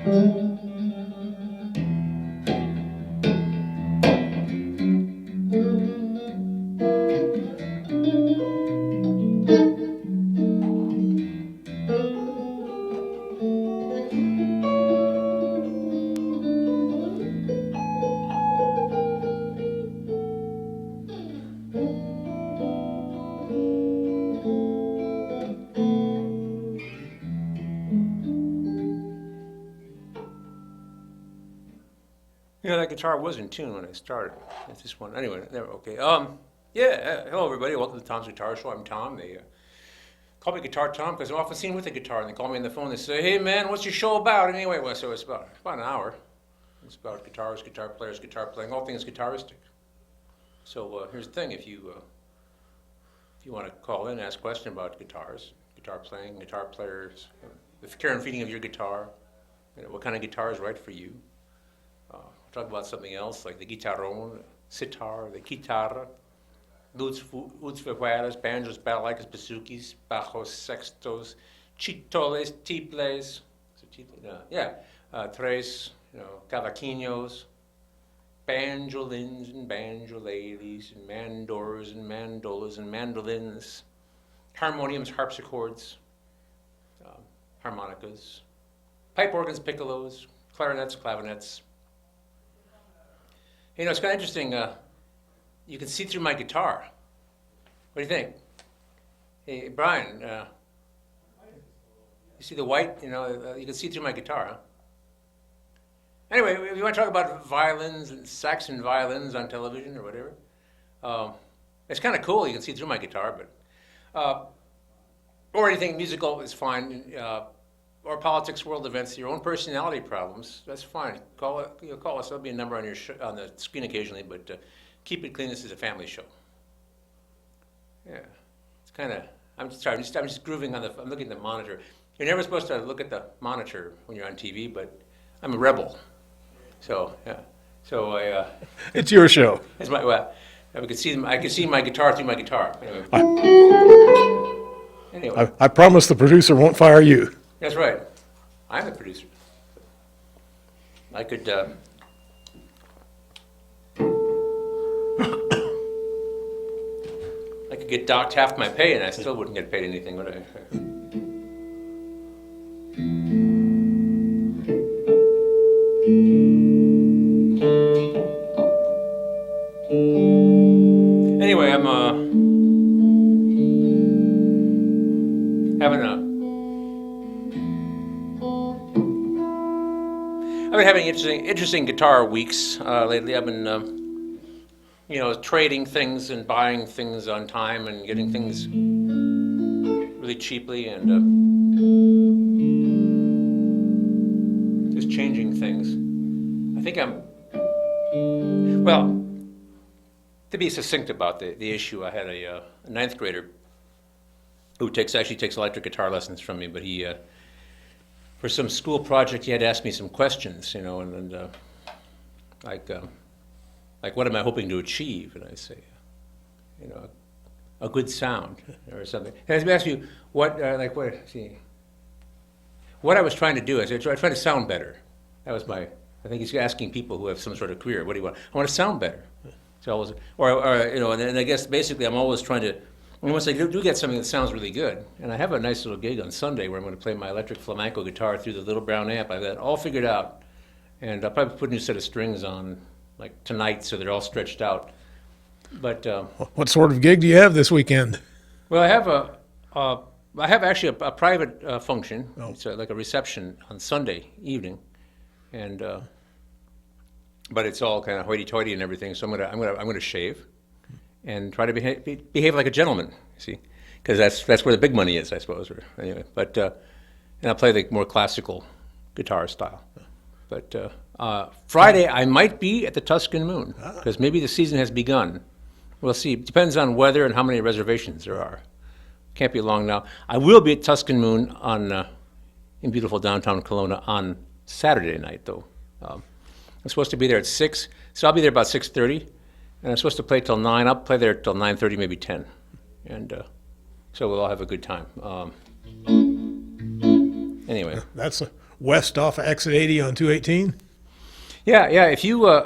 You know, that guitar was in tune when I started. It's this one. Anyway, never, okay. Yeah, hello everybody. Welcome to Tom's Guitar Show. I'm Tom. They call me Guitar Tom because I'm often seen with a guitar. And they call me on the phone. They say, "Hey man, what's your show about?" Anyway, well, so it's about an hour. It's about guitarists, guitar players, guitar playing, all things guitaristic. So here's the thing: if you want to call in, and ask a question about guitars, guitar playing, guitar players, the care and feeding of your guitar, what kind of guitar is right for you. Talk about something else like the guitarrón, sitar, the guitarra, uds vihuelas, banjos, balaicas, bazookies, bajos, sextos, chitoles, tiples, tres, cavaquinhos, banjolins and banjoladies, and mandors and mandolas and mandolins, harmoniums, harpsichords, harmonicas, pipe organs, piccolos, clarinets, clavinets. It's kind of interesting. You can see through my guitar. What do you think? Hey, Brian, you see the white? You can see through my guitar, huh? Anyway, if you want to talk about violins and Saxon violins on television or whatever, it's kind of cool. You can see through my guitar, but or anything musical is fine. Or politics, world events, your own personality problems, that's fine. Call us. There'll be a number on your on the screen occasionally, but keep it clean. This is a family show. Yeah, it's kind of. I'm just grooving on the. I'm looking at the monitor. You're never supposed to look at the monitor when you're on TV, but I'm a rebel. So yeah. So I. It's your show. It's my. Well, I could see my guitar through my guitar. Anyway. I promise the producer won't fire you. That's right. I'm the producer. I could get docked half my pay and I still wouldn't get paid anything, would I? Anyway, I'm I've been having interesting guitar weeks lately. I've been, trading things and buying things on time and getting things really cheaply and just changing things. I think to be succinct about the issue, I had a ninth grader who actually takes electric guitar lessons from me, but he for some school project, he had asked me some questions, and like what am I hoping to achieve? And I say, a good sound or something. And I asked you what I was trying to do. I said, I try to sound better. That was I think he's asking people who have some sort of career, what do you want? I want to sound better. So always, and I guess basically I'm always trying to. Once I do get something that sounds really good, and I have a nice little gig on Sunday where I'm going to play my electric flamenco guitar through the little brown amp. I've got it all figured out, and I'll probably put a new set of strings on like tonight so they're all stretched out. But what sort of gig do you have this weekend? Well, I have actually a private function. Oh. It's like a reception on Sunday evening, and but it's all kind of hoity-toity and everything. So I'm gonna shave and try to behave like a gentleman, see, because that's where the big money is, I suppose. Or anyway, but and I'll play the more classical guitar style. But Friday I might be at the Tuscan Moon because maybe the season has begun. We'll see. It depends on weather and how many reservations there are. Can't be long now. I will be at Tuscan Moon in beautiful downtown Kelowna on Saturday night, though. I'm supposed to be there at 6, so I'll be there about 6:30. And I'm supposed to play till 9. I'll play there till 9:30, maybe 10. And so we'll all have a good time. Anyway. That's west off of exit 80 on 218? Yeah, yeah. If you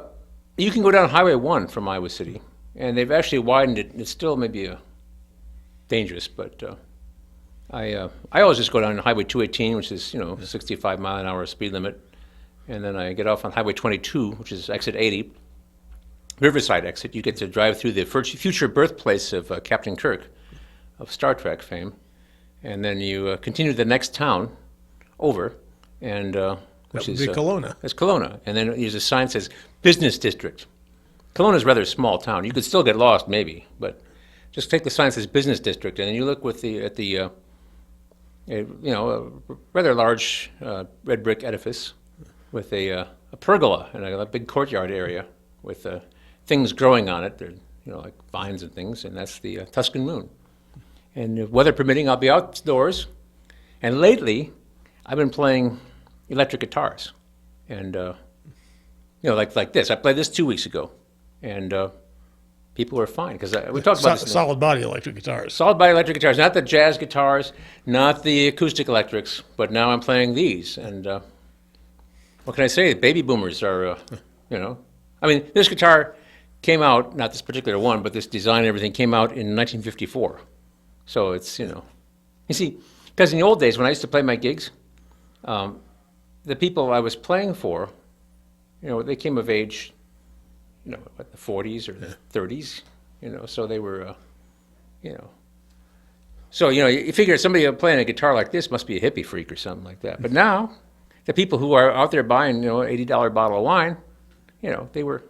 you can go down Highway 1 from Iowa City, and they've actually widened it. It's still maybe dangerous, but I always just go down Highway 218, which is 65-mile-an-hour speed limit, and then I get off on Highway 22, which is exit 80, Riverside exit. You get to drive through the future birthplace of Captain Kirk of Star Trek fame, and then you continue to the next town over, and which That would is be Kelowna. It's Kelowna, and then there's a sign that says Business District. Kelowna is a rather small town. You could still get lost, maybe, but just take the sign that says Business District, and then you look at the a rather large red brick edifice with a pergola and a big courtyard area with things growing on it. They're like vines and things, and that's the Tuscan Moon. And if weather permitting, I'll be outdoors. And lately, I've been playing electric guitars, and like this. I played this 2 weeks ago, and people were fine because we talked about this. Solid body electric guitars. Solid body electric guitars, not the jazz guitars, not the acoustic electrics, but now I'm playing these. And what can I say? Baby boomers are, I mean, this guitar came out, not this particular one, but this design and everything came out in 1954. So it's, you see, because in the old days when I used to play my gigs, the people I was playing for, they came of age, what, the 40s or the 30s, so they were, So, you figure somebody playing a guitar like this must be a hippie freak or something like that. But now, the people who are out there buying, $80 bottle of wine, they were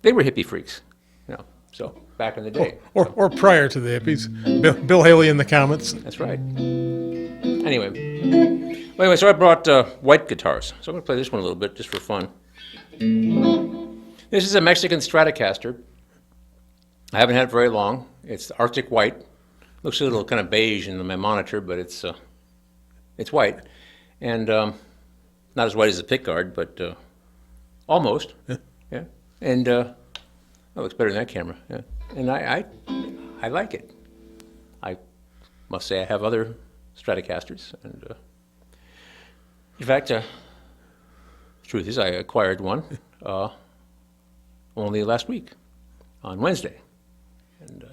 hippie freaks, so back in the day. Or prior to the hippies. Bill Haley in the comments. That's right. Anyway, so I brought white guitars. So I'm going to play this one a little bit just for fun. This is a Mexican Stratocaster. I haven't had it very long. It's Arctic white. Looks a little kind of beige in my monitor, but it's white. And not as white as the pickguard, but almost. Yeah. And that looks better than that camera. Yeah. And I like it. I must say I have other Stratocasters, and in fact, the truth is I acquired one only last week on Wednesday, and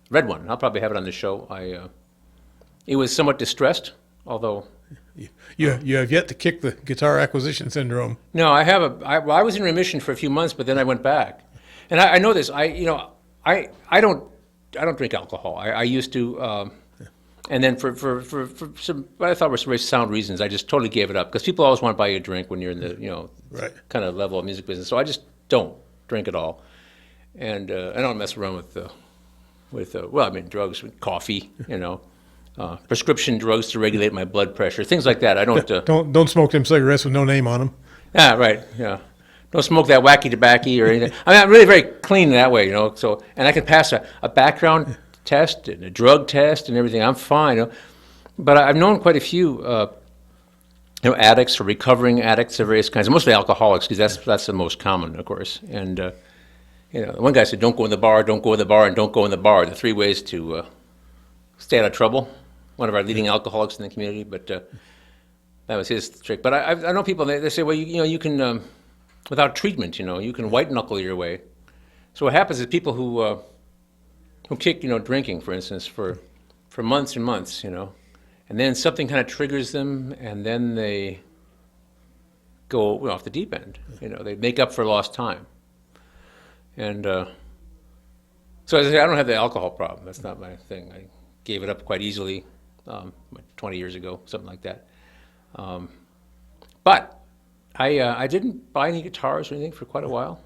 red one. I'll probably have it on the show. It was somewhat distressed, although. You have yet to kick the guitar acquisition syndrome. No, I have I was in remission for a few months, but then I went back, and I know this. I don't drink alcohol. I used to, and then for some what I thought were some very sound reasons, I just totally gave it up because people always want to buy you a drink when you're in the Right. kind of level of music business. So I just don't drink at all, and I don't mess around with drugs, with coffee, prescription drugs to regulate my blood pressure, things like that. I don't. Don't smoke them cigarettes with no name on them. Yeah, right. Yeah. Don't smoke that wacky tobacco or anything. I mean, I'm really very clean that way, So, and I can pass a background test and a drug test and everything. I'm fine. But I've known quite a few, addicts or recovering addicts of various kinds, mostly alcoholics, because that's the most common, of course. And one guy said, "Don't go in the bar, don't go in the bar, and don't go in the bar." The 3 ways to stay out of trouble. One of our leading alcoholics in the community, but that was his trick. But I know people. They say, well, you can. Without treatment, you can white knuckle your way. So what happens is people who kick, drinking, for instance, for months and months, and then something kind of triggers them, and then they go off the deep end. They make up for lost time. And so as I say, I don't have the alcohol problem. That's not my thing. I gave it up quite easily 20 years ago, something like that. But I didn't buy any guitars or anything for quite a while,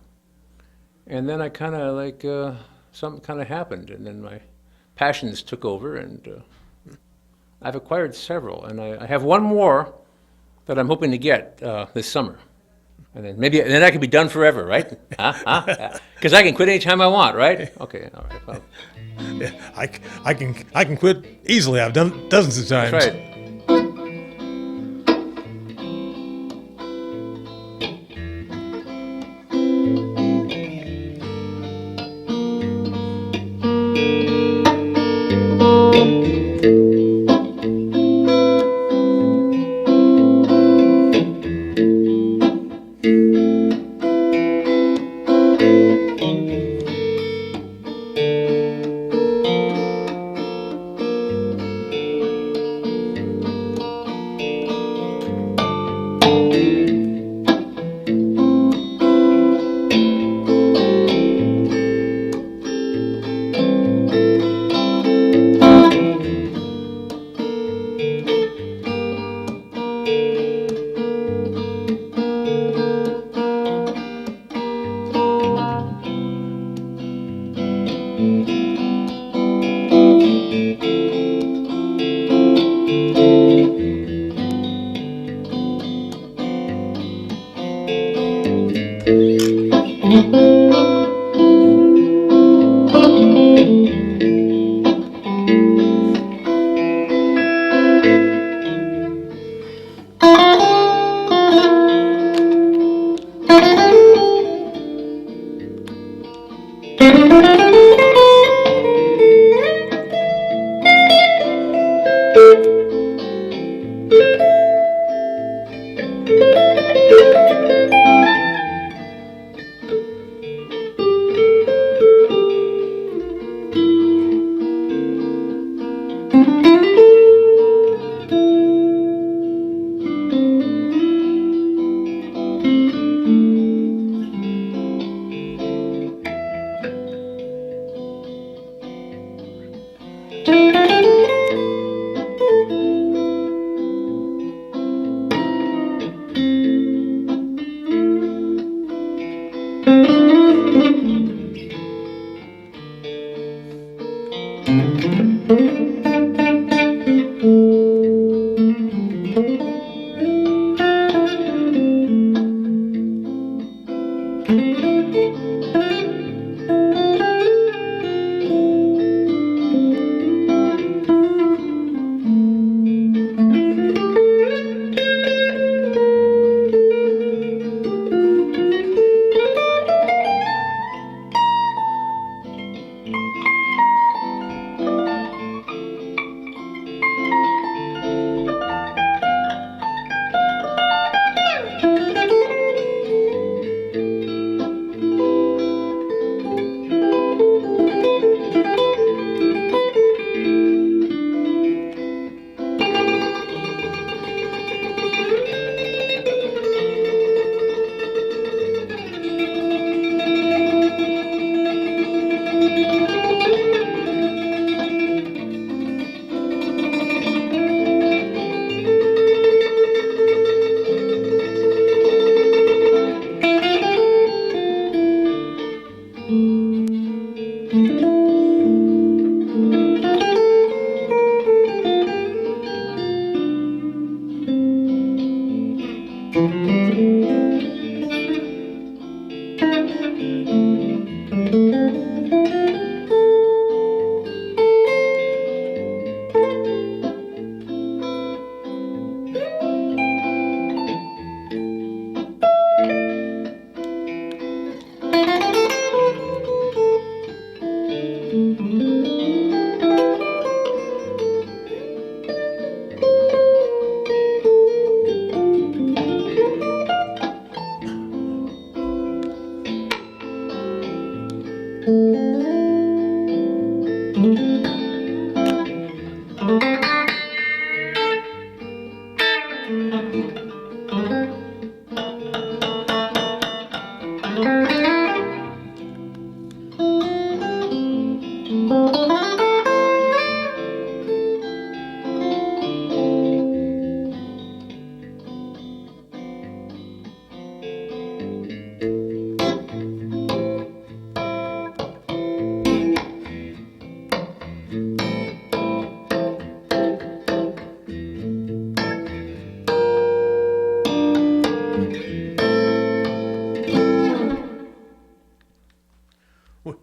and then I kind of something kind of happened, and then my passions took over, and I've acquired several, and I have one more that I'm hoping to get this summer, and then I can be done forever, right? Because I can quit anytime I want, right? Okay, all right. Well, Yeah, I can quit easily. I've done it dozens of times. that's right.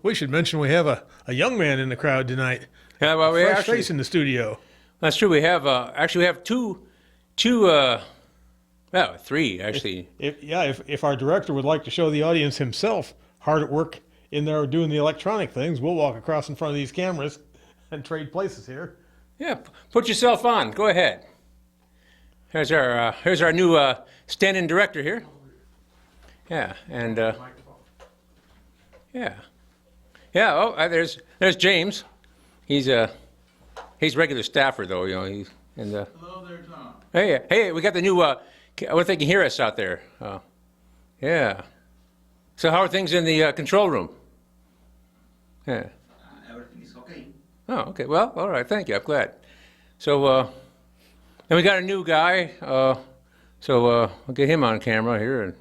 We should mention we have a young man in the crowd tonight. Yeah, well, we Fresh actually, face in the studio. that's true. We have actually we have two, well, three actually. If our director would like to show the audience himself hard at work in there doing the electronic things, we'll walk across in front of these cameras and trade places here. Yeah, put yourself on. Go ahead. Here's our new stand-in director here. Yeah, and yeah. Oh, there's James. He's regular staffer though, you know. He's and Hello there, Tom. hey, we got the new. I wonder if they can hear us out there. Yeah. So how are things in the control room? Yeah. Everything is okay. Oh, okay. Well, all right. Thank you. I'm glad. So, and we got a new guy. So I'll get him on camera here and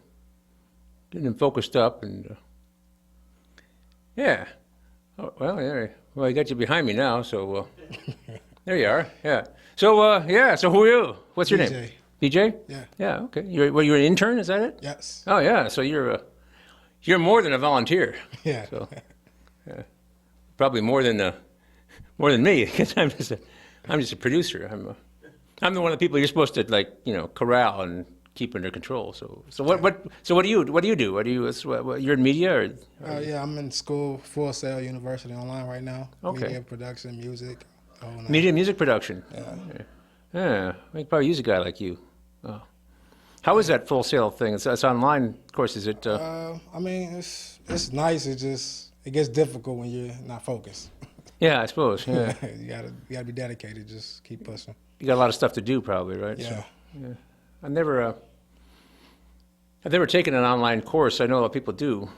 get him focused up and. Yeah. Oh, well, I got you behind me now, so there you are. Yeah. So yeah. So who are you? What's your name? DJ. Yeah. Yeah. Okay. You're an intern. Is that it? Yes. Oh yeah. So you're more than a volunteer. Yeah. So probably more than me because I'm just a producer. I'm the one of the people you're supposed to corral and keep under control. So what do you do? You're in media or? Yeah, I'm in school, Full Sail University online right now. Okay. Media production, music. the whole nine. Media and music production. Yeah. Yeah, we could probably use a guy like you. Oh. How is that Full Sail thing? It's online, of course. Is it? I mean, it's nice. It gets difficult when you're not focused. Yeah, I suppose. Yeah, you gotta be dedicated. Just keep pushing. you got a lot of stuff to do, probably, right? Yeah. So, I've never taken an online course. I know a lot of people do,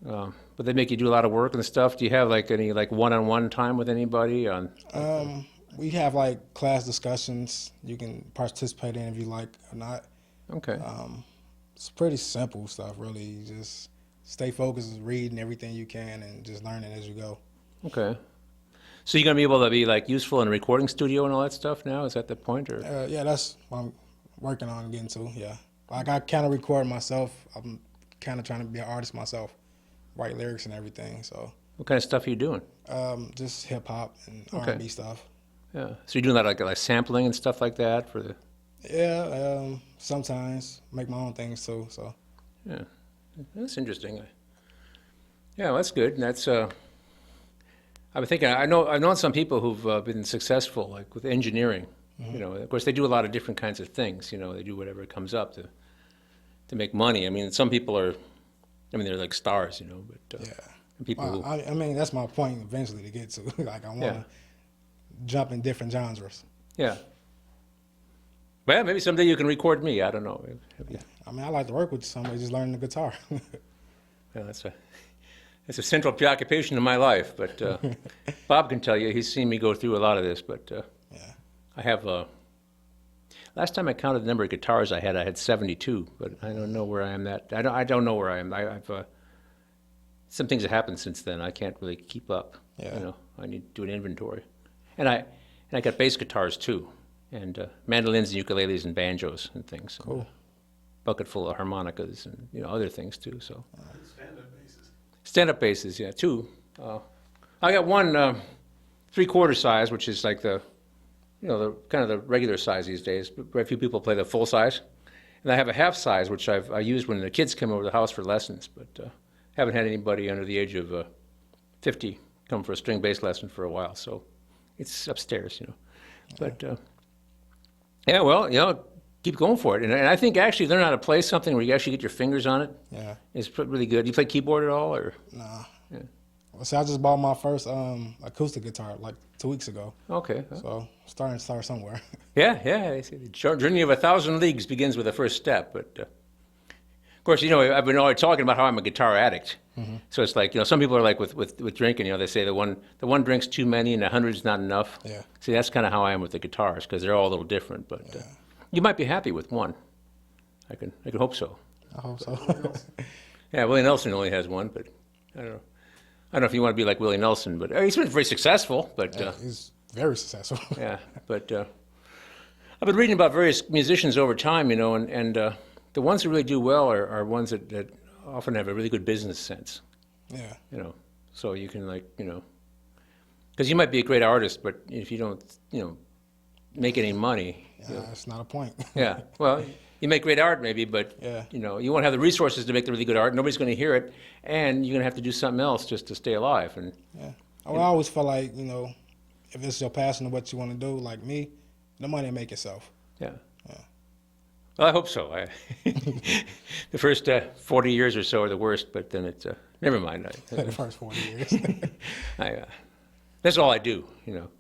but they make you do a lot of work and stuff. Do you have like any like one-on-one time with anybody on? We have like class discussions. You can participate in if you like or not. Okay. It's pretty simple stuff, really. You just stay focused, reading everything you can, and just learning as you go. Okay. So you're gonna be able to be like useful in a recording studio and all that stuff now? Is that the point, or? Yeah, that's what I'm working on getting to. Yeah, like I kind of record myself. I'm kind of trying to be an artist myself, write lyrics and everything. So What kind of stuff are you doing? just hip hop and Okay. R&B stuff. Yeah. So you're doing that like sampling and stuff like that for the. Yeah, sometimes make my own things too. So Yeah, that's interesting. Yeah, well, that's good. And that's. I've been thinking. I've known some people who've been successful, like with engineering. You know, of course, they do a lot of different kinds of things. You know, they do whatever comes up to make money. I mean, some people are. I mean, they're like stars. You know, but yeah. people who. I mean, that's my point eventually to get to. Like I want to Yeah. jump in different genres. Yeah. Well, maybe someday you can record me. I don't know. I mean, I like to work with somebody just learning the guitar. Yeah, that's a central preoccupation in my life. But Bob can tell you, he's seen me go through a lot of this. But Yeah. I have. Last time I counted the number of guitars I had 72. But I don't know where I am. I don't know where I am. I've some things have happened since then. I can't really keep up. Yeah. You know, I need to do an inventory, and I got bass guitars too, and mandolins and ukuleles and banjos and things. Cool. And, bucket full of harmonicas and other things too. So. Stand-up basis. Stand-up basses, yeah, two. I got one 3/4 size, which is like the kind of the regular size these days. But very few people play the full size, and I have a half size, which I used when the kids come over to the house for lessons. But haven't had anybody under the age of 50 come for a string bass lesson for a while, so it's upstairs, But yeah, well, keep going for it, and I think actually learn how to play something where you actually get your fingers on it. Yeah. It's really good. You play keyboard at all, or? Nah. Yeah. Well, see, I just bought my first acoustic guitar like 2 weeks ago. Okay. So starting to start somewhere. Yeah. They say the journey of 1,000 leagues begins with the first step. But of course, I've been always talking about how I'm a guitar addict. Mm-hmm. So it's like some people are like with drinking. They say the one drinks too many and 100's not enough. Yeah. See, that's kind of how I am with the guitars because they're all a little different. But you might be happy with one. I can hope so. I hope so. Yeah, Willie Nelson only has one, but I don't know. I don't know if you want to be like Willie Nelson, but he's been very successful. But He's very successful. yeah, but I've been reading about various musicians over time, and the ones who really do well are ones that often have a really good business sense, Yeah. So you can because you might be a great artist, but if you don't, make any money, That's not a point. yeah, well, you make great art maybe, but Yeah. you won't have the resources to make the really good art. Nobody's going to hear it, and you're going to have to do something else just to stay alive. And Yeah. Well, I always feel like, if it's your passion or what you want to do, like me, the money will make itself. yeah. Yeah. Well, I hope so. The first 40 years or so are the worst, but then it's never mind. The first 40 years. That's all I do,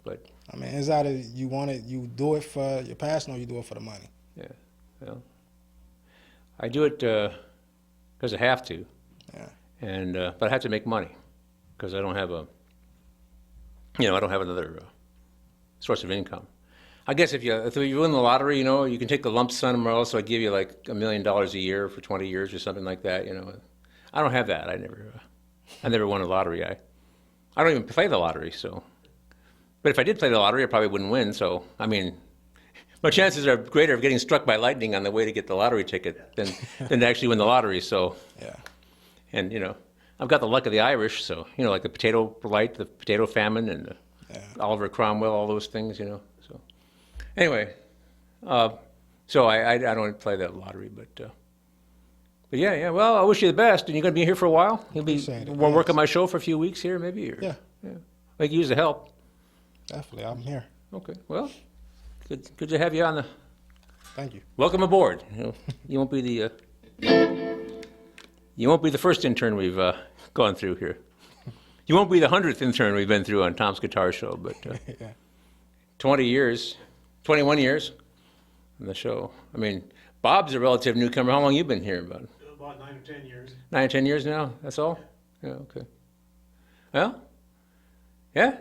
But I mean, it's either you do it for your passion or you do it for the money. yeah, well, I do it because I have to, Yeah. and but I have to make money because I don't have I don't have another source of income. I guess if you win the lottery, you can take the lump sum, or else I'll give you like $1 million a year for 20 years or something like that. I don't have that. I never won a lottery. I don't even play the lottery. So, but if I did play the lottery, I probably wouldn't win. So, I mean, my chances are greater of getting struck by lightning on the way to get the lottery ticket than to actually win the lottery. So, Yeah. and I've got the luck of the Irish. So, like the potato blight, the potato famine, and Oliver Cromwell, all those things. So. Anyway, so I don't play the lottery, but yeah. Well, I wish you the best, and you're going to be here for a while. You'll be Appreciate it, work yes. on my show for a few weeks here, maybe. Or, Yeah. I could use the help. Definitely. I'm here. Okay. Well, good to have you on Thank you. Welcome aboard. You won't be the first intern we've gone through here. You won't be the 100th intern we've been through on Tom's Guitar Show, but Yeah. 20 years, 21 years on the show. I mean, Bob's a relative newcomer. How long you been here? About About 9 or 10 years. 9 or 10 years now? That's all? Yeah, okay. Well, yeah.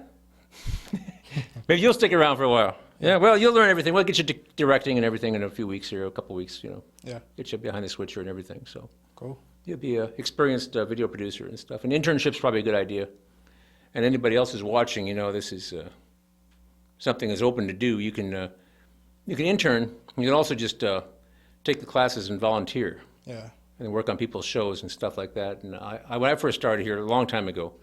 Maybe you'll stick around for a while. Yeah, well, you'll learn everything. We'll get you directing and everything in a few weeks here, a couple weeks, Yeah. Get you behind the switcher and everything, so. Cool. You'll be an experienced video producer and stuff. And internship's probably a good idea. And anybody else who's watching, this is something that's open to do. You can intern. You can also just take the classes and volunteer Yeah. and work on people's shows and stuff like that. And when I first started here a long time ago,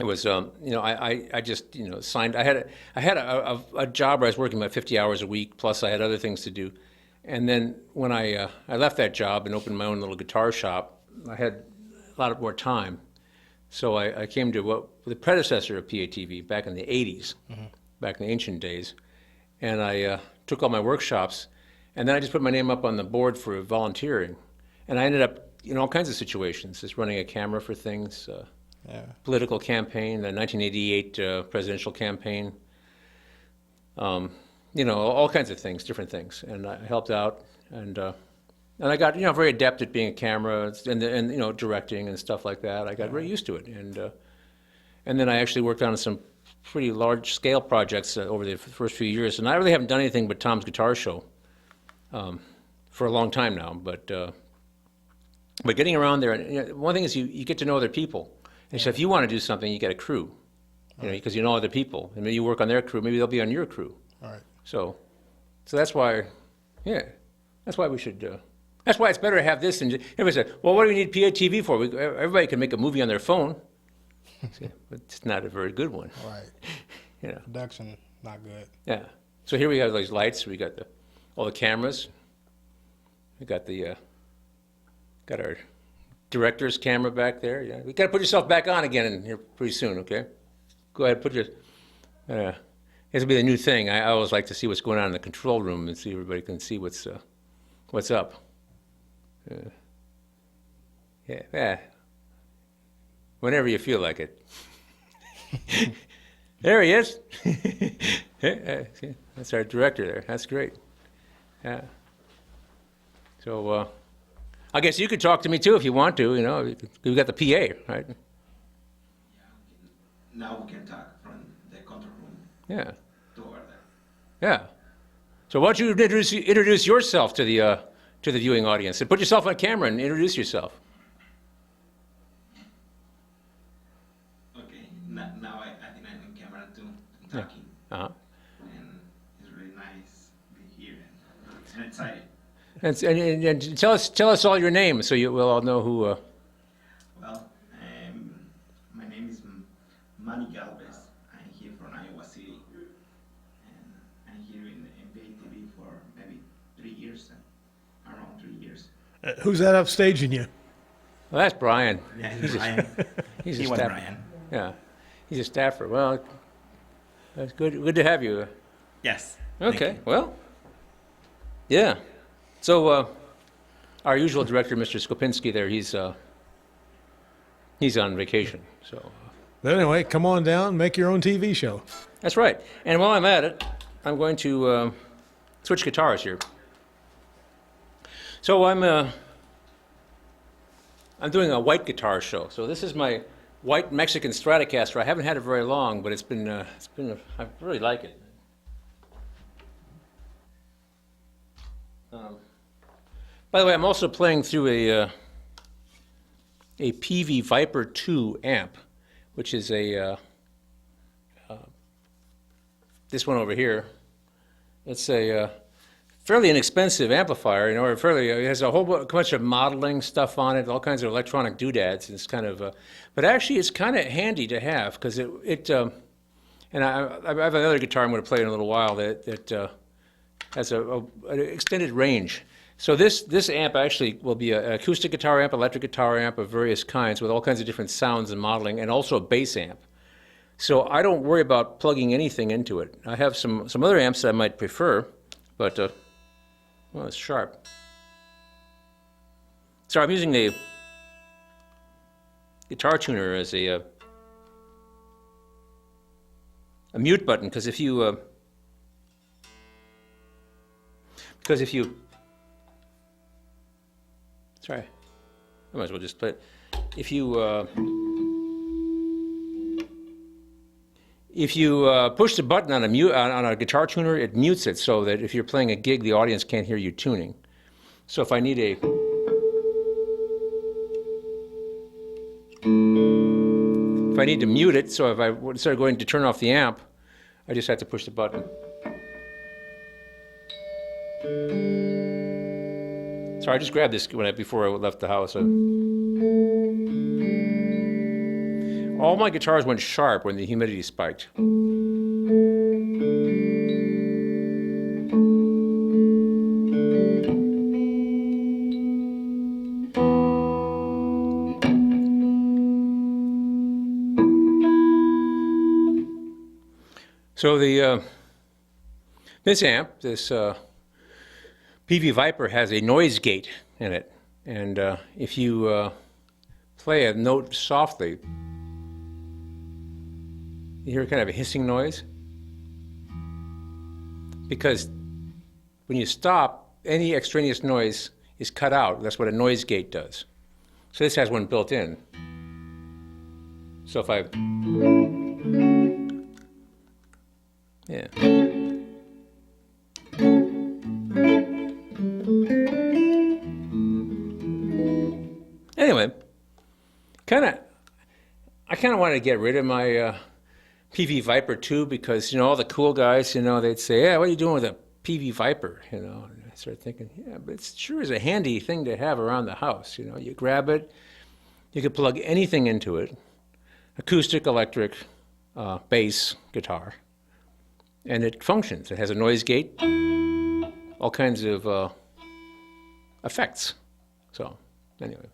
it was I just signed. I had a job where I was working about 50 hours a week. Plus I had other things to do. And then when I left that job and opened my own little guitar shop, I had a lot more time. So I came to the predecessor of PATV back in the 80s, back in the ancient days. And I took all my workshops, and then I just put my name up on the board for volunteering. And I ended up in all kinds of situations, just running a camera for things, Yeah. political campaign, the 1988 presidential campaign, all kinds of things, different things. And I helped out, and I got very adept at being a camera and directing and stuff like that. I got very used to it, and then I actually worked on some pretty large scale projects over the first few years. And I really haven't done anything but Tom's Guitar Show for a long time now. But getting around there, and one thing is you get to know other people. And so if you want to do something, you get a crew, because you know other people, and maybe you work on their crew, maybe they'll be on your crew. All right. So that's why, that's why we should. That's why it's better to have this. And everybody said, "Well, what do we need PATV for? Everybody can make a movie on their phone, but it's not a very good one." All right. Production, not good. Yeah. So here we have these lights. We got all the cameras. We got got our director's camera back there. Yeah. You got to put yourself back on again in here pretty soon. Okay. Go ahead. Put your. This will be the new thing. I always like to see what's going on in the control room and see everybody can see what's up. Yeah. Whenever you feel like it. There he is. That's our director there. That's great. Yeah. So I guess you could talk to me too if you want to. We got the PA, right? Now we can talk from the control room Yeah. to over there. Yeah. So why don't you introduce yourself to the viewing audience and put yourself on camera and introduce yourself. Okay, now I think I'm in camera too, talking. Uh-huh. And it's really nice to be here and excited. And tell us all your names so we'll all know who. Well, my name is Manny Galvez. I'm here from Iowa City. And I'm here in PATV for maybe 3 years, around 3 years. Who's that upstaging you? Well, that's Brian. Yeah, he's Brian. He's He a was staffer. Brian. Yeah, he's a staffer. Well, that's good. Good to have you. Yes. thank Okay. you. Well. Yeah. So our usual director, Mr. Skopinski, there, he's on vacation. So But anyway, come on down, make your own TV show. that's right. And while I'm at it, I'm going to switch guitars here. So I'm doing a white guitar show. So this is my white Mexican Stratocaster. I haven't had it very long, but I really like it. By the way, I'm also playing through a PV Viper 2 amp, which is this one over here. It's a fairly inexpensive amplifier, it has a whole bunch of modeling stuff on it, all kinds of electronic doodads. It's kind of, but actually it's kind of handy to have because and I have another guitar I'm going to play in a little while that has an extended range. So this amp actually will be an acoustic guitar amp, electric guitar amp of various kinds with all kinds of different sounds and modeling, and also a bass amp. So I don't worry about plugging anything into it. I have some other amps that I might prefer, but well, it's sharp. So I'm using the guitar tuner as a mute button, because if you sorry, I might as well just play it. If you push the button on a guitar tuner, it mutes it so that if you're playing a gig, the audience can't hear you tuning. So if I need to mute it, so if I start going to turn off the amp, I just have to push the button. Sorry, I just grabbed this before I left the house. All my guitars went sharp when the humidity spiked. So this amp, this PV Viper, has a noise gate in it, and if you play a note softly, you hear kind of a hissing noise, because when you stop, any extraneous noise is cut out. That's what a noise gate does. So this has one built in. So if I yeah. Anyway, I kind of wanted to get rid of my PV Viper too, because all the cool guys, they'd say, "Yeah, what are you doing with a PV Viper?" And I started thinking, yeah, but it sure is a handy thing to have around the house. You grab it, you could plug anything into it, acoustic, electric, bass, guitar. And it functions. It has a noise gate, all kinds of effects. So, anyway.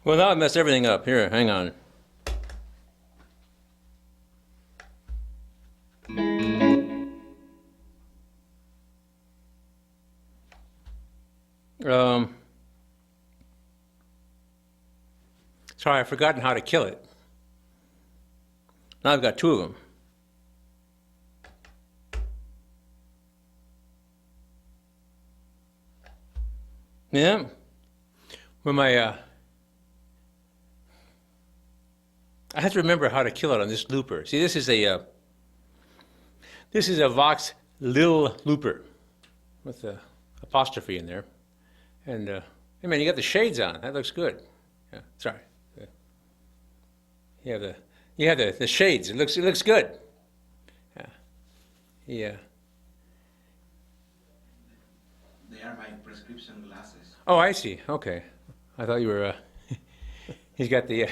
Well, now I messed everything up. Here, hang on. Sorry, I've forgotten how to kill it. Now I've got two of them. Yeah. When my, I have to remember how to kill it on this looper. See, this is a Vox Lil looper with a apostrophe in there. And, hey man, you got the shades on. That looks good. Yeah, sorry. You have the shades. It looks good. Yeah. Yeah. They are my prescription glasses. Oh, I see. Okay. I thought you were. He's got the.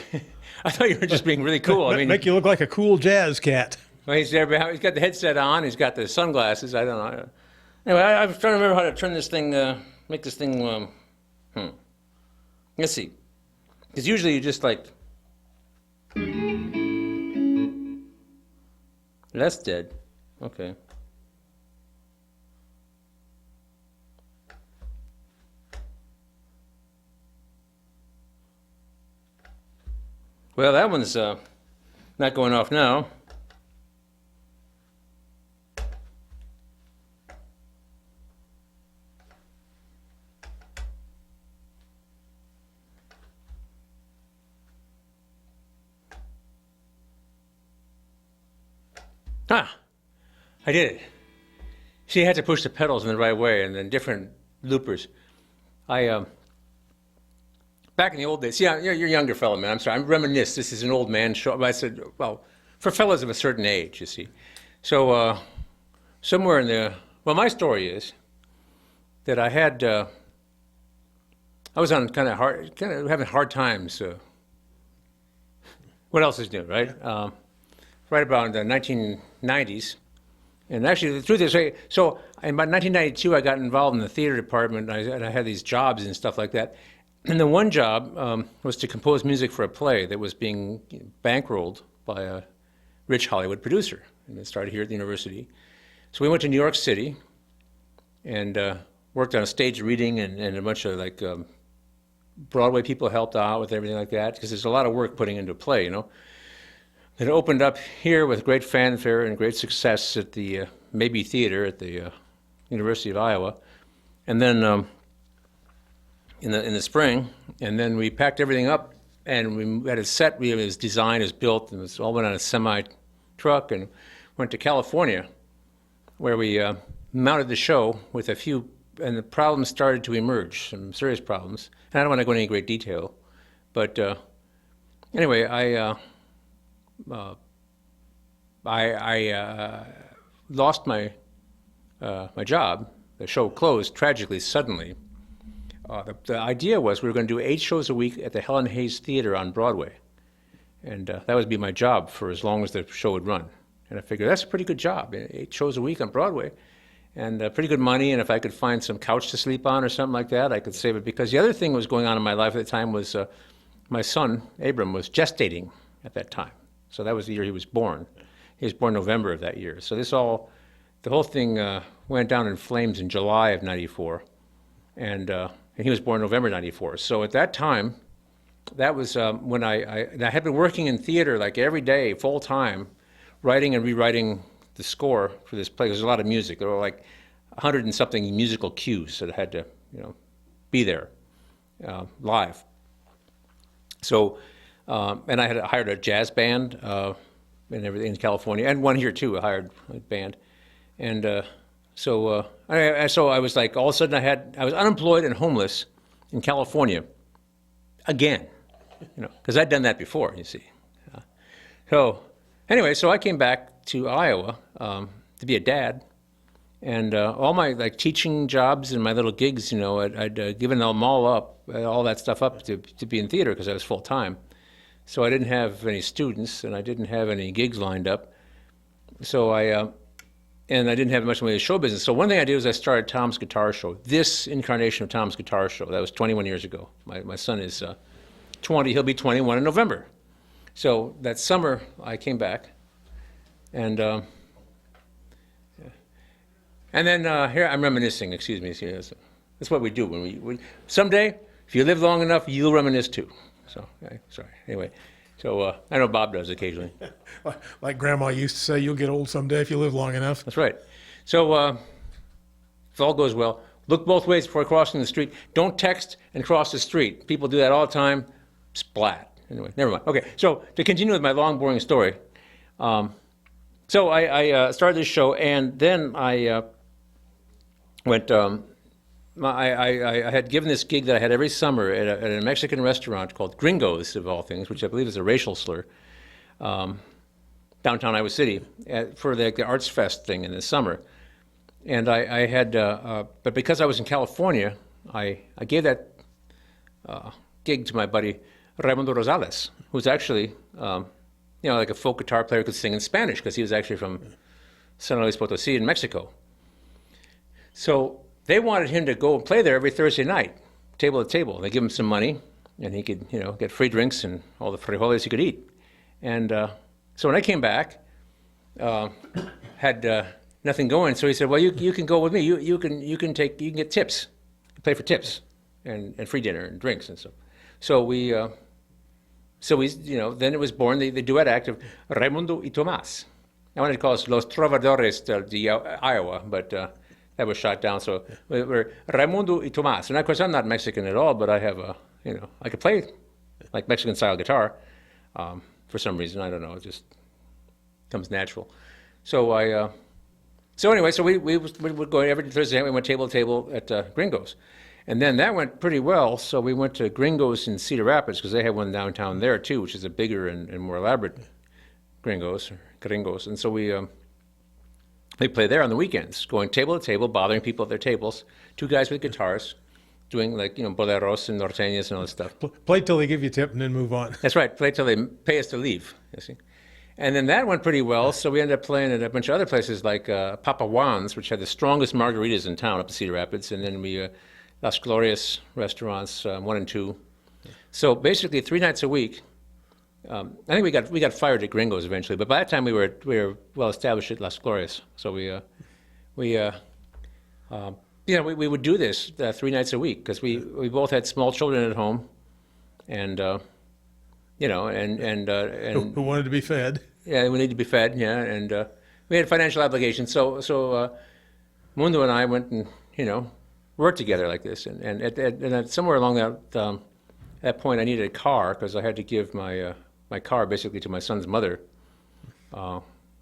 I thought you were just being really cool. I mean, Make you look like a cool jazz cat. well, he's there. He's got the headset on. He's got the sunglasses. I don't know. Anyway, I was trying to remember how to turn this thing. Make this thing. Let's see. Because usually you just like. That's dead. Okay. Well, that one's not going off now. Ah, I did it. See, I had to push the pedals in the right way, and then different loopers. Back in the old days, yeah, you're a younger fellow, man. I'm sorry, I'm reminisce. This is an old man show. I said, well, for fellows of a certain age, you see. So somewhere in the, well, my story is that I had, I was on kind of having hard times. What else is new, right? Right about the 1990s. And actually, the truth is, so in about 1992, I got involved in the theater department, and I had these jobs and stuff like that. And the one job was to compose music for a play that was being bankrolled by a rich Hollywood producer. And it started here at the university. So we went to New York City and worked on a stage reading, and a bunch of like Broadway people helped out with everything like that, because there's a lot of work putting into a play, you know. It opened up here with great fanfare and great success at the Mabee Theater at the University of Iowa. And then in the spring, and then we packed everything up, and we had a set. It was designed, it was built, and it all went on a semi-truck, and went to California, where we mounted the show with a few, and the problems started to emerge, some serious problems. And I don't want to go into any great detail, but anyway, I lost my job. The show closed tragically, suddenly. The idea was we were going to do 8 shows a week at the Helen Hayes Theater on Broadway. And that would be my job for as long as the show would run. And I figured that's a pretty good job, 8 shows a week on Broadway, and pretty good money. And if I could find some couch to sleep on or something like that, I could save it. Because the other thing was going on in my life at the time was my son, Abram, was gestating at that time. So that was the year he was born. He was born November of that year. So the whole thing went down in flames in July of '94. And he was born November '94. So at that time, that was when I had been working in theater like every day, full time, writing and rewriting the score for this play. There's a lot of music. There were like 100 and something musical cues that had to, be there live. So, and I had hired a jazz band and everything in California, and one here too, a hired band, and so I was like, all of a sudden I was unemployed and homeless in California again, because I'd done that before, you see. So anyway, so I came back to Iowa to be a dad, and all my like teaching jobs and my little gigs, I'd given them all up, all that stuff up to be in theater because I was full time. So I didn't have any students and I didn't have any gigs lined up. So and I didn't have much money in show business. So one thing I did was I started Tom's Guitar Show, this incarnation of Tom's Guitar Show. That was 21 years ago. My son is 20. He'll be 21 in November. So that summer I came back, and then here I'm reminiscing. Excuse me. That's what we do when we someday, if you live long enough, you'll reminisce too. So sorry. Anyway, so I know Bob does occasionally. Like Grandma used to say, you'll get old someday if you live long enough. That's right. So if all goes well, look both ways before crossing the street. Don't text and cross the street. People do that all the time. Splat. Anyway, never mind. Okay, so to continue with my long, boring story. So I started this show, and then I went. I had given this gig that I had every summer at a Mexican restaurant called Gringos, of all things, which I believe is a racial slur, downtown Iowa City, for the Arts Fest thing in the summer. And I had, but because I was in California, I gave that gig to my buddy Raimundo Rosales, who's actually, like a folk guitar player who could sing in Spanish, because he was actually from San Luis Potosí in Mexico. So they wanted him to go and play there every Thursday night, table to table. They give him some money, and he could, get free drinks and all the frijoles he could eat. And so when I came back, had nothing going. So he said, "Well, you can go with me. You can get tips, pay for tips, and free dinner and drinks and stuff." So we, then it was born the duet act of Raimundo y Tomás. I wanted to call us Los Trovadores de Iowa, but that was shot down. So we're Raimundo y Tomás. And of course, I'm not Mexican at all, but I have I could play like Mexican style guitar for some reason. I don't know. It just comes natural. So anyway, we would go every Thursday night. We went table to table at Gringos. And then that went pretty well, so we went to Gringos in Cedar Rapids, because they have one downtown there too, which is a bigger and more elaborate Gringos. And so we play there on the weekends, going table to table, bothering people at their tables, two guys with guitars, doing like, boleros and norteñas and all this stuff. Play till they give you a tip and then move on. That's right, play till they pay us to leave, you see. And then that went pretty well, so we ended up playing at a bunch of other places like Papa Juan's, which had the strongest margaritas in town up in Cedar Rapids, and then we Las Glorias restaurants, 1 and 2. So basically 3 nights a week. I think we got fired at Gringos eventually, but by that time we were well established at Las Glorias. So we would do this 3 nights a week, because we both had small children at home, and Who wanted to be fed. Yeah, we need to be fed. Yeah, and we had financial obligations. So Mundo and I went and worked together like this. And at somewhere along that point, I needed a car, because I had to give my car basically to my son's mother.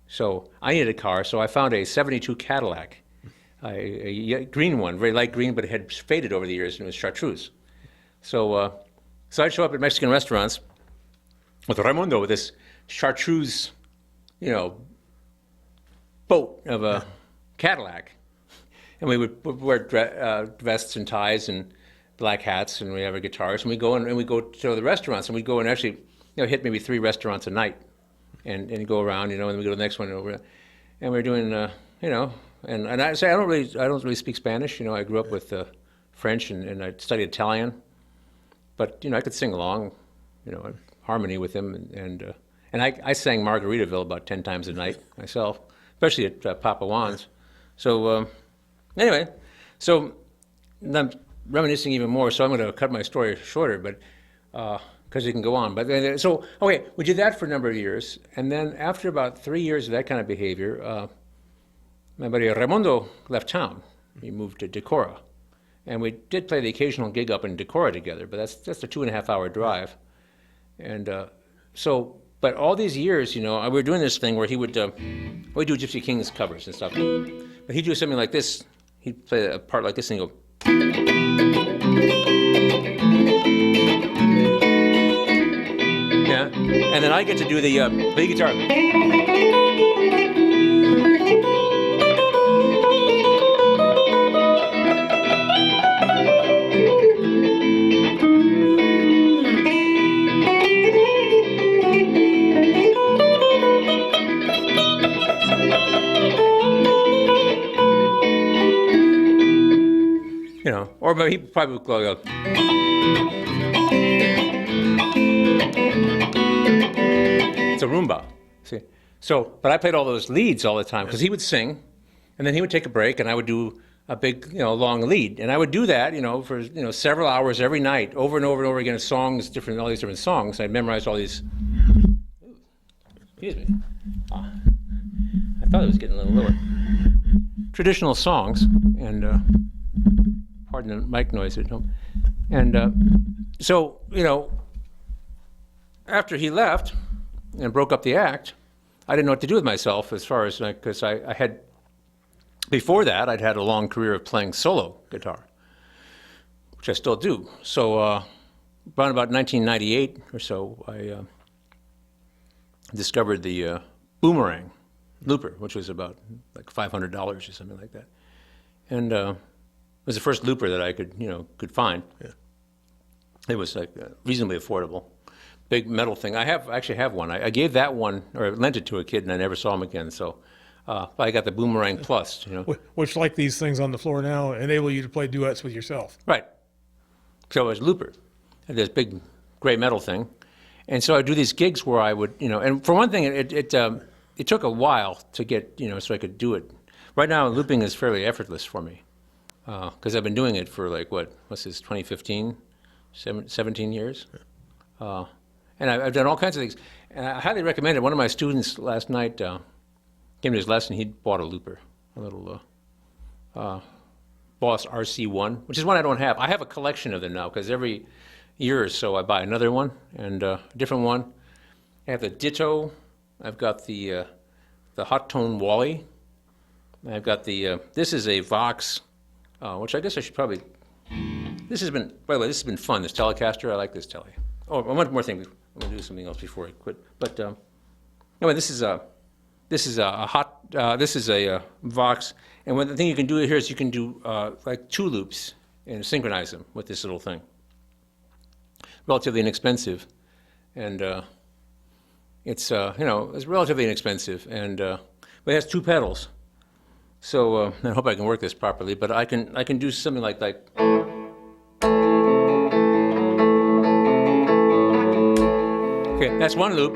So I needed a car. So I found a '72 Cadillac, a green one, very light green, but it had faded over the years, and it was chartreuse. So I'd show up at Mexican restaurants with Raimundo with this chartreuse, boat of a Cadillac. And we would wear vests and ties and black hats, and we have our guitars, and we go to the restaurants, and we'd go and actually hit maybe 3 restaurants a night and go around, you know, and we go to the next one over, and we're doing, you know, and I say I don't really speak Spanish, you know. I grew up with French and I studied Italian, but you know I could sing along, you know, in harmony with him, and I sang Margaritaville about 10 times a night myself, especially at Papa Juan's. So anyway, so I'm reminiscing even more. So I'm going to cut my story shorter, but because it can go on. But so okay, we did that for a number of years, and then after about 3 years of that kind of behavior, my buddy Raimundo left town. He moved to Decorah, and we did play the occasional gig up in Decorah together. But that's a 2.5-hour drive, and But all these years, you know, we were doing this thing where he would we'd do Gypsy Kings covers and stuff, but he'd do something like this. He'd play a part like this and he'd go. Yeah, and then I get to do the lead guitar. You know, or he probably would go. It's a rumba, see. So, but I played all those leads all the time because he would sing, and then he would take a break, and I would do a big, you know, long lead, and I would do that, you know, for several hours every night, over and over and over again, songs, all these different songs. I memorized all these. Excuse me. I thought it was getting a little lower. Traditional songs, and pardon the mic noise at home, and so you know, after he left and broke up the act, I didn't know what to do with myself as far as because I had before that I'd had a long career of playing solo guitar, which I still do. So around about 1998 or so, I discovered the Boomerang looper, which was about like $500 or something like that, and it was the first looper that I could find. Yeah. It was like reasonably affordable, big metal thing. I actually have one. I gave that one or lent it to a kid, and I never saw him again. So I got the Boomerang Plus. You know, which like these things on the floor now enable you to play duets with yourself. Right. So it was looper, and this big gray metal thing, and so I do these gigs where I would, and for one thing, it took a while to get, so I could do it. Right now, looping is fairly effortless for me. Because I've been doing it for what's this, 2015, 17 years. And I've done all kinds of things. And I highly recommend it. One of my students last night came to his lesson. He'd bought a looper, a little Boss RC1, which is one I don't have. I have a collection of them now because every year or so I buy another one and a different one. I have the Ditto. I've got the Hot Tone Wally. I've got this is a Vox. Which I guess I should probably. This has been, by the way, this has been fun. This Telecaster, I like this Tele. Oh, one more thing. I'm going to do something else before I quit. But anyway, this is a Vox, and the thing you can do here is you can do like 2 loops and synchronize them with this little thing. Relatively inexpensive, and it's it's relatively inexpensive, and but it has 2 pedals. So I hope I can work this properly, but I can do something like okay, that's one loop.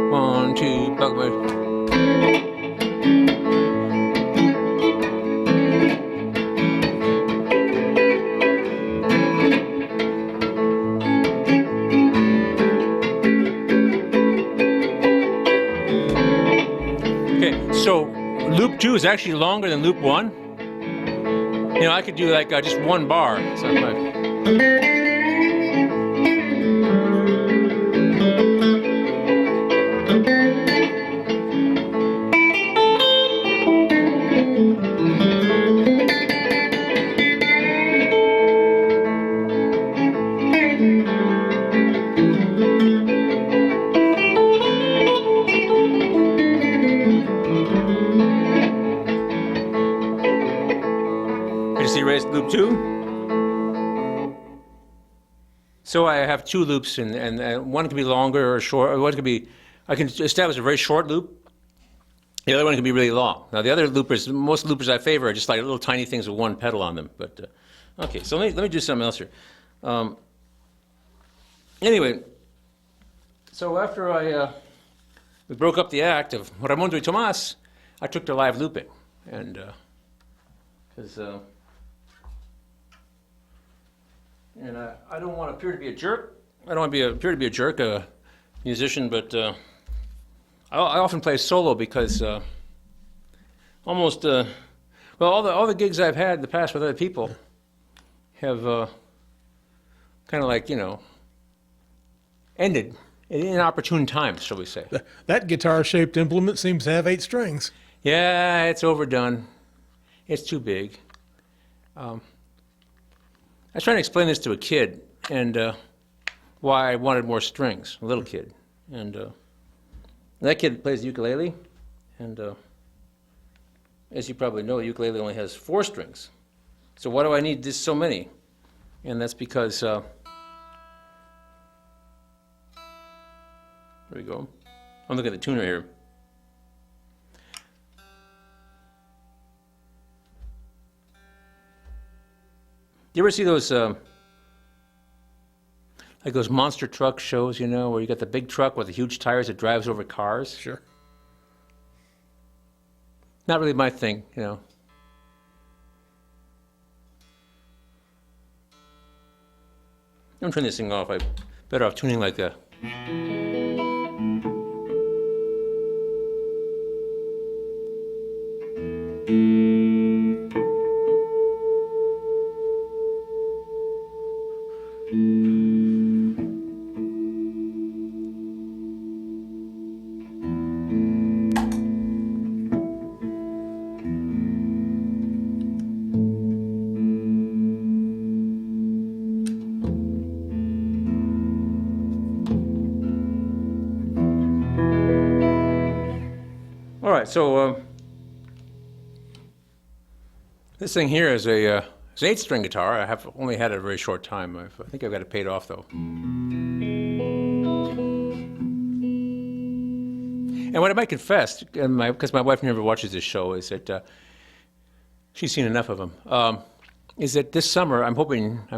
One, two, so loop 2 is actually longer than loop 1. I could do just 1 bar. So loop 2. So I have two loops, and one can be longer or short. Or one can be, I can establish a very short loop. The other one can be really long. Now the other loopers, most loopers I favor are just like little tiny things with one pedal on them. But okay, so let me do something else here. Anyway, so after we broke up the act of Raimundo y Tomas, I took to live looping, and because and I don't want to appear to be a jerk. I don't want to appear to be a jerk, a musician, but I often play solo because almost well, all the gigs I've had in the past with other people have kind of like, you know, ended in inopportune times, shall we say. That guitar-shaped implement seems to have 8 strings. Yeah, it's overdone. It's too big. I was trying to explain this to a kid, and why I wanted more strings, a little kid. And that kid plays the ukulele, and as you probably know, the ukulele only has 4 strings. So why do I need this so many? And that's because, there we go. I'm looking at the tuner here. You ever see those, like those monster truck shows, you know, where you got the big truck with the huge tires that drives over cars? Sure. Not really my thing, you know. I'm turning this thing off. I'm better off tuning like that. All right, so this thing here is it's an 8-string guitar. I have only had it a very short time. I think I've got it paid off though. And what I might confess, because my wife never watches this show, is that she's seen enough of them. Is that this summer I'm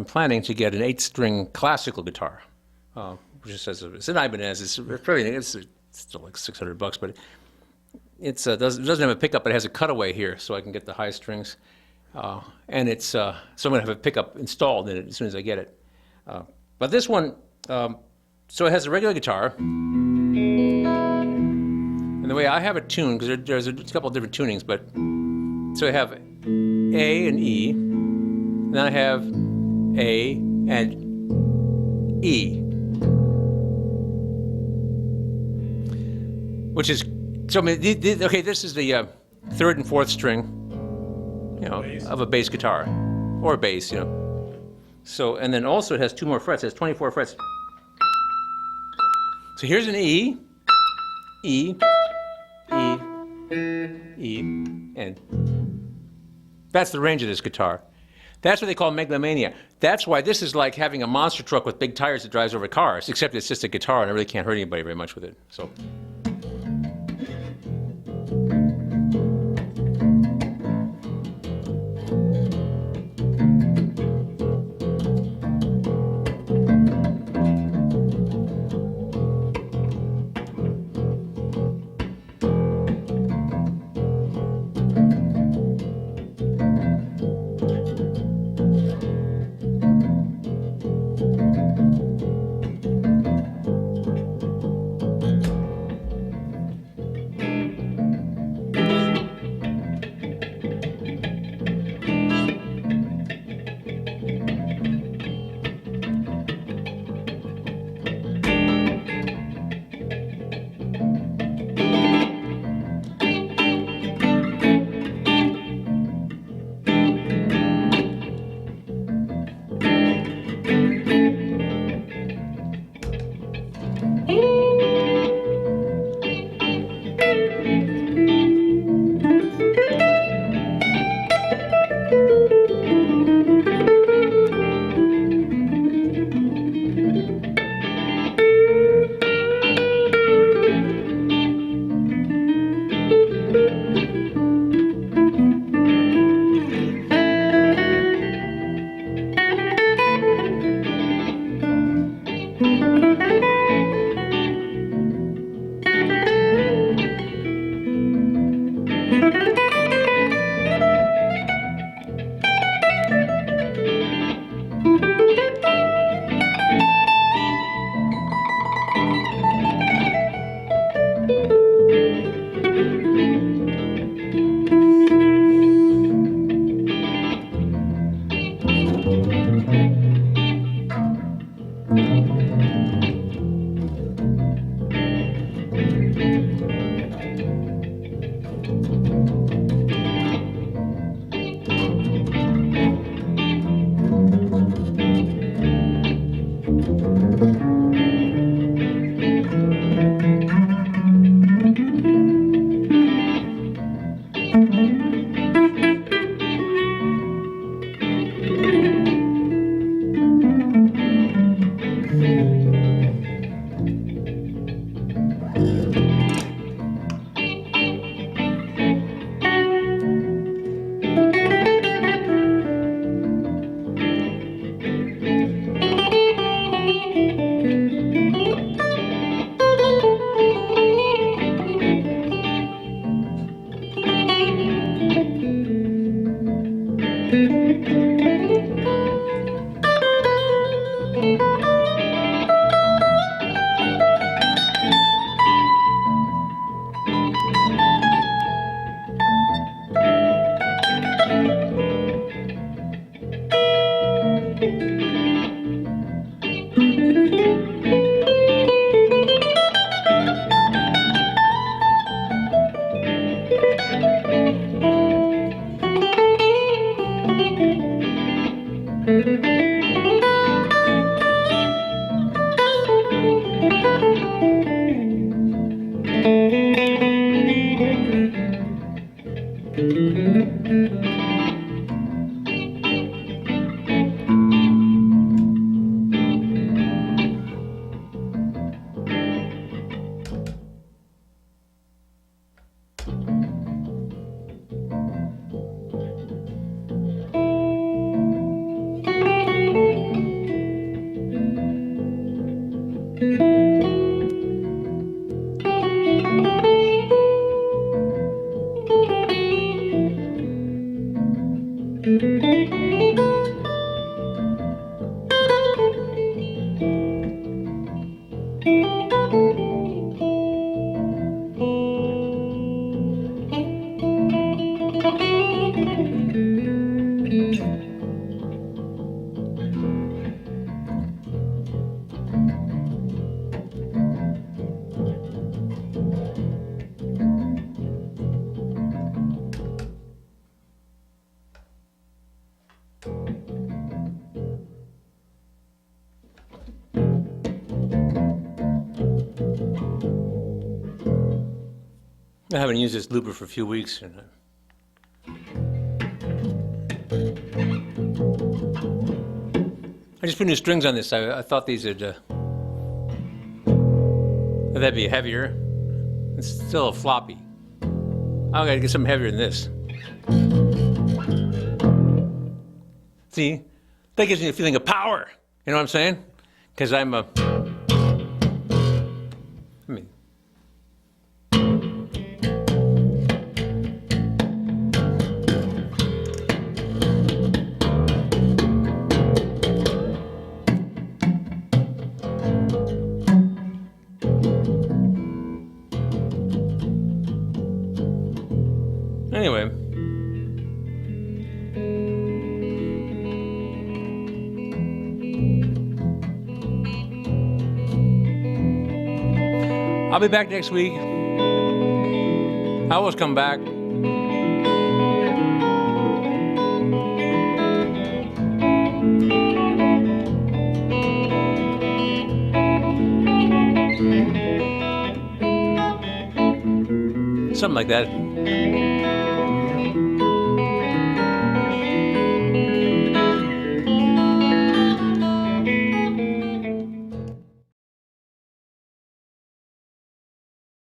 planning to get an 8-string classical guitar, which just says it's an Ibanez. It's still like $600, but it doesn't have a pickup, but it has a cutaway here, so I can get the high strings. And it's so I'm going to have a pickup installed in it as soon as I get it. But this one, so it has a regular guitar, and the way I have it tuned, because there's a couple of different tunings, but so I have A and E, and then I have A and E, which is so. I mean, okay, this is the 3rd and 4th string, you know, of a bass guitar, or a bass, you know. So, and then also it has 2 more frets. It has 24 frets. So here's an E, E, E, E, and that's the range of this guitar. That's what they call megalomania. That's why this is like having a monster truck with big tires that drives over cars, except it's just a guitar and I really can't hurt anybody very much with it. So. I haven't used this looper for a few weeks. I just put new strings on this. I thought these would that'd be heavier. It's still a floppy. I gotta get something heavier than this. See, that gives me a feeling of power. You know what I'm saying? Because I mean. Anyway. I'll be back next week. I always come back. Something like that.